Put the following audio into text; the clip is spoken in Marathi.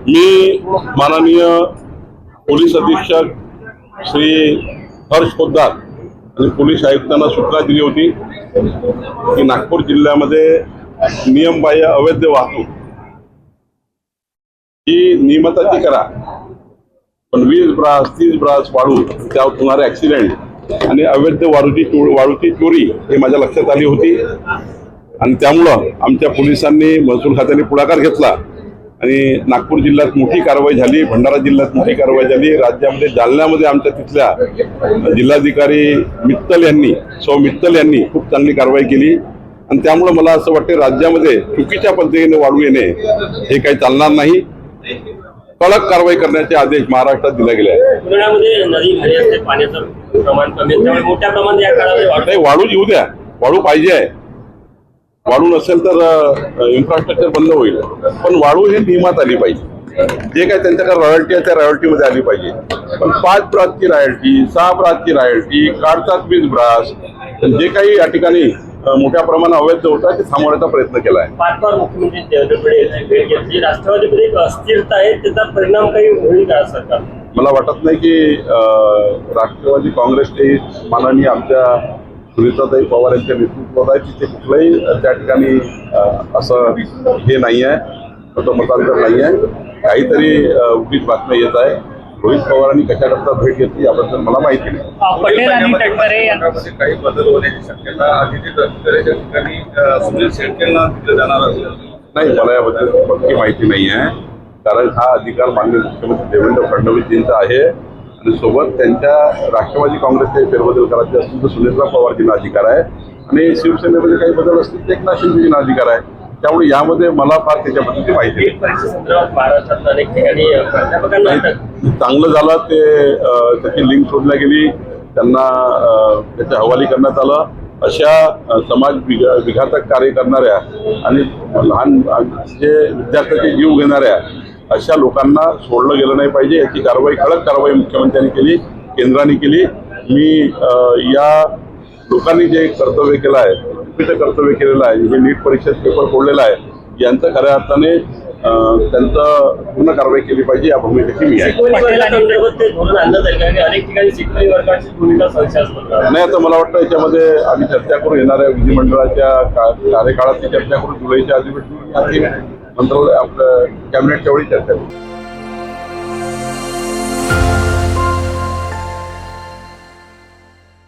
मी माननीय पोलीस अधीक्षक श्री हर्ष पोद्दार आणि पोलीस आयुक्तांना सूचना दिली होती की नागपूर जिल्ह्यामध्ये नियमबाह्य अवैध वाहतूक ही नियमित करा, पण 20 ब्रास 30 ब्रास वाळू त्यावर होणारे ऍक्सिडेंट आणि अवैध वाळूची चोरी हे माझ्या लक्षात आली होती आणि त्यामुळं आमच्या पोलिसांनी महसूल खात्याने पुढाकार घेतला आणि नागपूर जिल्ह्यात मोठी कारवाई झाली, भंडारा जिल्ह्यात मोठी कारवाई झाली, राज्यामध्ये जालन्यामध्ये आमच्या तिथल्या जिल्हाधिकारी सौ मित्तल यांनी खूप चांगली कारवाई केली आणि त्यामुळे मला असं वाटतं राज्यामध्ये चुकीच्या पद्धतीने वाढू येणे हे काही चालणार नाही। कडक कारवाई करण्याचे आदेश महाराष्ट्रात दिले गेले आहेत। नाही, वाढू येऊ द्या, वाढू पाहिजे आहे, वाढू नसेल तर इन्फ्रास्ट्रक्चर बंद होईल, पण वाढू हे नियमात आली पाहिजे। जे काही त्यांच्याकडे रॉयल्टी आहे त्या रॉयल्टीमध्ये आली पाहिजे, पण 5 ब्रासची रॉयल्टी, 6 ब्रासची रॉयल्टी, काढतात 20 ब्रास, जे काही या ठिकाणी मोठ्या प्रमाणात अवैध होता ते थांबवण्याचा प्रयत्न केला आहे। पाच मुख्यमंत्री देवेंद्र फडणवीस भेट घेतली, राष्ट्रवादीमध्ये एक अस्थिरता आहे, त्याचा परिणाम काही होईल का सरकार? मला वाटत नाही की राष्ट्रवादी काँग्रेसने माननीय आमच्या सुनीताताई पवार यांच्या नेतृत्वात आहे, तिथे कुठलंही त्या ठिकाणी असं हे नाही आहे, मतांतर नाही आहे, काहीतरी उगीच बातम्या येत आहे। रोहित पवारांनी कशाकरता भेट घेतली याबद्दल मला माहिती नाही। पटेल आणि तटकरे यांच्यामध्ये काही बदल होण्याची शक्यता आदिती तटकरेच्या ठिकाणी सुनील शेळकेंना दिलं जाणार नाही, मला याबद्दल पक्की माहिती नाही आहे, कारण हा अधिकार माननीय मुख्यमंत्री देवेंद्र फडणवीसजींचा आहे आणि सोबत त्यांच्या राष्ट्रवादी काँग्रेसचे फेरबदल करायचे असतील तर सुनीलराव पवारजींना अधिकार आहे आणि शिवसेनेमध्ये काही बदल असतील तर एकनाथ शिंदेजींना अधिकार आहे, त्यामुळे यामध्ये मला फार त्याच्याबद्दलची माहिती चांगलं झालं ते त्याची लिंक शोधल्या गेली, त्यांना त्याच्या हवाली करण्यात आलं। अशा समाज विघातक कार्य करणाऱ्या आणि लहान जे विद्यार्थ्यांचे जीव घेणाऱ्या अशा लोकांना सोडलं गेलं नाही पाहिजे, याची कारवाई कडक कारवाई मुख्यमंत्र्यांनी केली, केंद्राने केली। मी या लोकांनी जे कर्तव्य केलं आहे, चुकीचं कर्तव्य केलेलं आहे, जे नीट परीक्षेत पेपर फोडलेला आहे, यांचं खऱ्या अर्थाने त्यांचं पूर्ण कारवाई केली पाहिजे या भूमिकेची मी आहे। नाही, आता मला वाटतं याच्यामध्ये आम्ही चर्चा करून येणाऱ्या विधिमंडळाच्या कार्यकाळाची चर्चा करून जुलैच्या अधिवेशनात मंत्रालय आपलं कॅबिनेटच्या वेळी चर्चा करू।